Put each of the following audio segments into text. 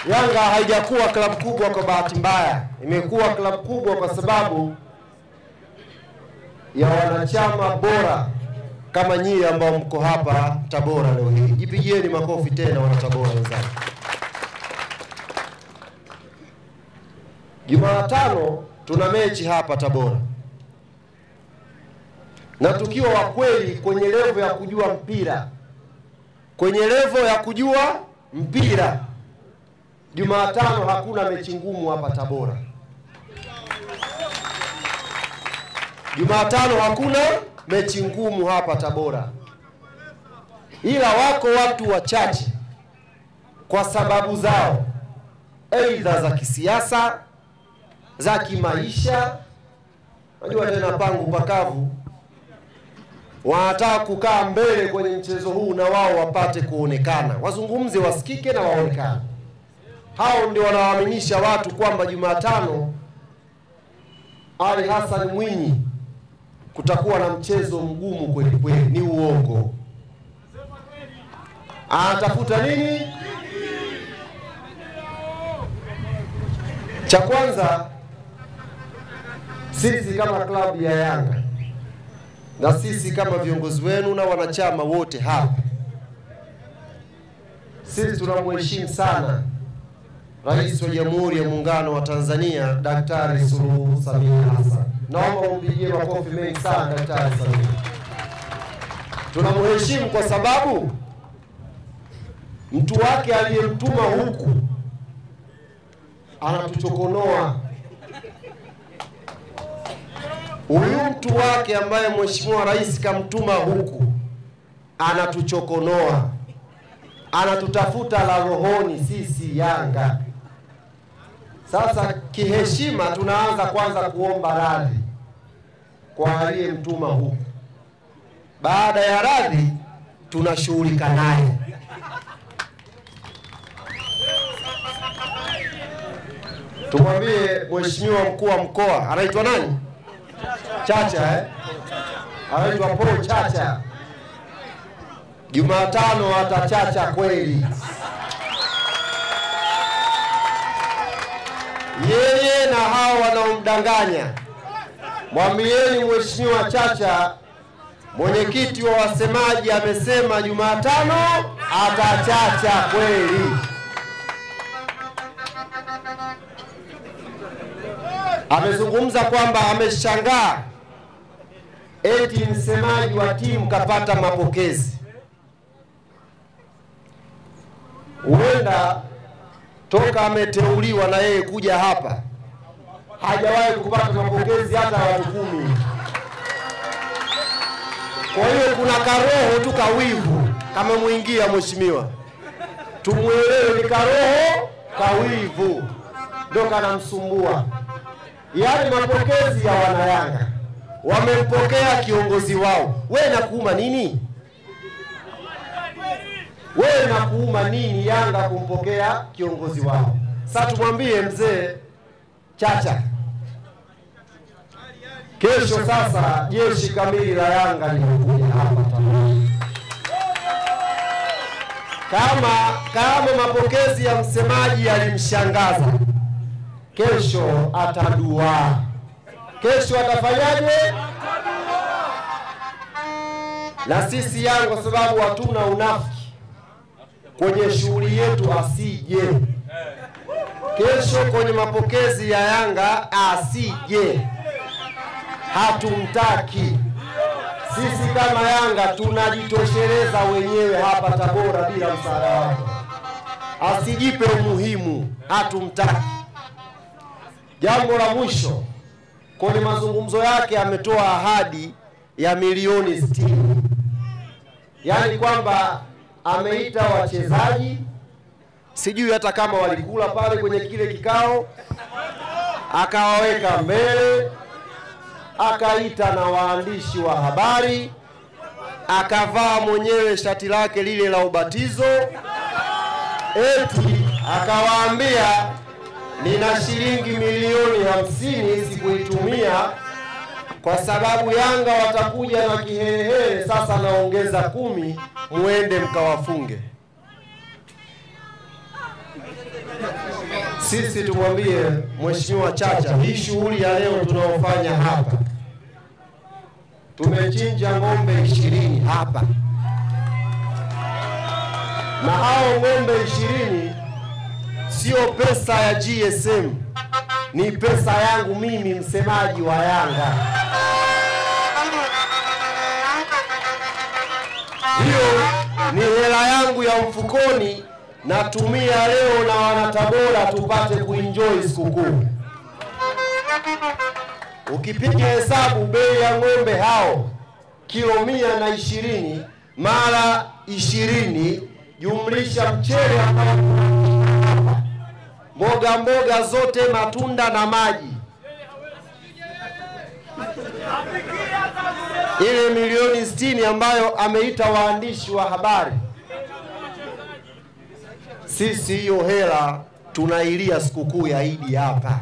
Yanga haijakuwa klabu kubwa kwa bahati mbaya. Imekuwa klabu kubwa kwa sababu ya wanachama bora kama nyinyi ambao mko hapa Tabora leo hii. Jipigieni makofi tena wana Tabora wenzangu. Jumatano tuna mechi hapa Tabora. Na tukiwa wa kweli kwenye level ya kujua mpira. Kwenye level ya kujua mpira. Jumatano hakuna mechi ngumu hapa Tabora. Jumatano hakuna mechi ngumu hapa Tabora. Ila wako watu wachache kwa sababu zao, aidha za kisiasa, za kimaisha, unajua tena pangu pakavu, wanataka kukaa mbele kwenye mchezo huu na wao wapate kuonekana. Wazungumze, wasikike na waonekane. Hao ndio wanawaaminisha watu kwamba Jumatano Ali Hassan Mwinyi kutakuwa na mchezo mgumu kweli kweli. Ni uongo. Anatafuta nini? Cha kwanza, sisi kama klabu ya Yanga na sisi kama viongozi wenu na wanachama wote hapa, sisi tunamheshimu sana Rais wa Jamhuri ya Muungano wa Tanzania Daktari Suluhu Samia Hassan. Naomba umpigie makofi mengi sana Daktari Samia. Tunamheshimu kwa sababu mtu wake aliyemtuma huku anatuchokonoa. Huyu mtu wake ambaye Mheshimiwa Rais kamtuma huku anatuchokonoa. Anatutafuta la rohoni sisi Yanga. Sasa kiheshima tunaanza kwanza kuomba radhi kwa aliyemtuma huku. Baada ya radhi tunashughulika naye. Tumwambie Mheshimiwa mkuu wa mkoa, anaitwa nani? Chacha anaitwa Paul Chacha. Jumatano atachacha kweli. Yeye na hao wanaomdanganya. Mwambieni Mheshimiwa Chacha, mwenyekiti wa wasemaji amesema Jumatano atachacha kweli. Amezungumza kwamba ameshangaa eti msemaji wa timu kapata mapokezi. Huenda toka ameteuliwa na yeye kuja hapa hajawahi kupata mapokezi hata watu 10. Kwa hiyo kuna karoho tu kawivu kama muingia mheshimiwa. Tumuelewe, ni karoho kawivu ndio kanamsumbua. Yaani mapokezi ya wanayanga wamempokea kiongozi wao. Wewe nakuuma nini? Wewe nakuuma nini Yanga kumpokea kiongozi wao? Sasa tumwambie mzee Chacha, kesho sasa jeshi kamili la Yanga linakuja hapa Tabora. Kama mapokezi ya msemaji yalimshangaza, kesho atadua. Kesho atafanyaje? Na sisi Yanga kwa sababu hatuna unafiki kwenye shughuli yetu asije. Kesho kwenye mapokezi ya Yanga asije. Hatumtaki. Sisi kama Yanga tunajitosheleza wenyewe hapa Tabora bila msaada wake. Asijipe umuhimu, hatumtaki. Jambo la mwisho, kwenye mazungumzo yake ametoa ahadi ya milioni 60. Yaani kwamba ameita wachezaji, sijui hata kama walikula pale kwenye kile kikao, akawaweka mbele, akaita na waandishi wa habari, akavaa mwenyewe shati lake lile la ubatizo, eti akawaambia nina shilingi milioni 50 sikuitumia kwa sababu Yanga watakuja na kiherehere, sasa naongeza 10 muende mkawafunge. Sisi tumwambie Mheshimiwa Chacha, hii shughuli ya leo tunaofanya hapa, tumechinja ng'ombe 20 hapa, na hao ng'ombe 20 sio pesa ya GSM, ni pesa yangu mimi, msemaji wa Yanga. Hiyo ni hela yangu ya mfukoni, natumia leo na wanatabora tupate kuenjoy sikukuu. Ukipiga hesabu bei ya ng'ombe hao kilo 120 mara 20 jumlisha mchele, mboga zote, matunda na maji, ile milioni 60 ambayo ameita waandishi wa habari, sisi hiyo hela tunailia sikukuu ya Idi hapa.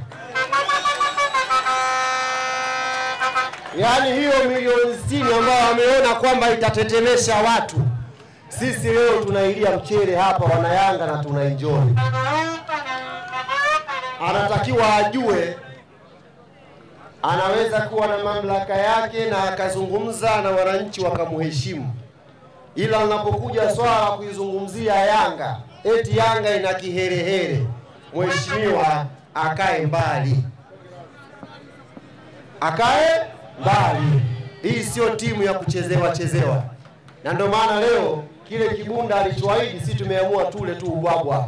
Yaani hiyo milioni 60 ambayo ameona kwamba itatetemesha watu, sisi leo tunailia mchele hapa wanayanga na tunaenjoy. Anatakiwa ajue anaweza kuwa na mamlaka yake na akazungumza na wananchi wakamheshimu, ila linapokuja swala la kuizungumzia Yanga, eti Yanga ina kiherehere, mheshimiwa akae mbali, akae mbali. Hii sio timu ya kuchezewa. Na ndio maana leo kile kibunda alichoahidi, sisi tumeamua tule tu ubwabwa.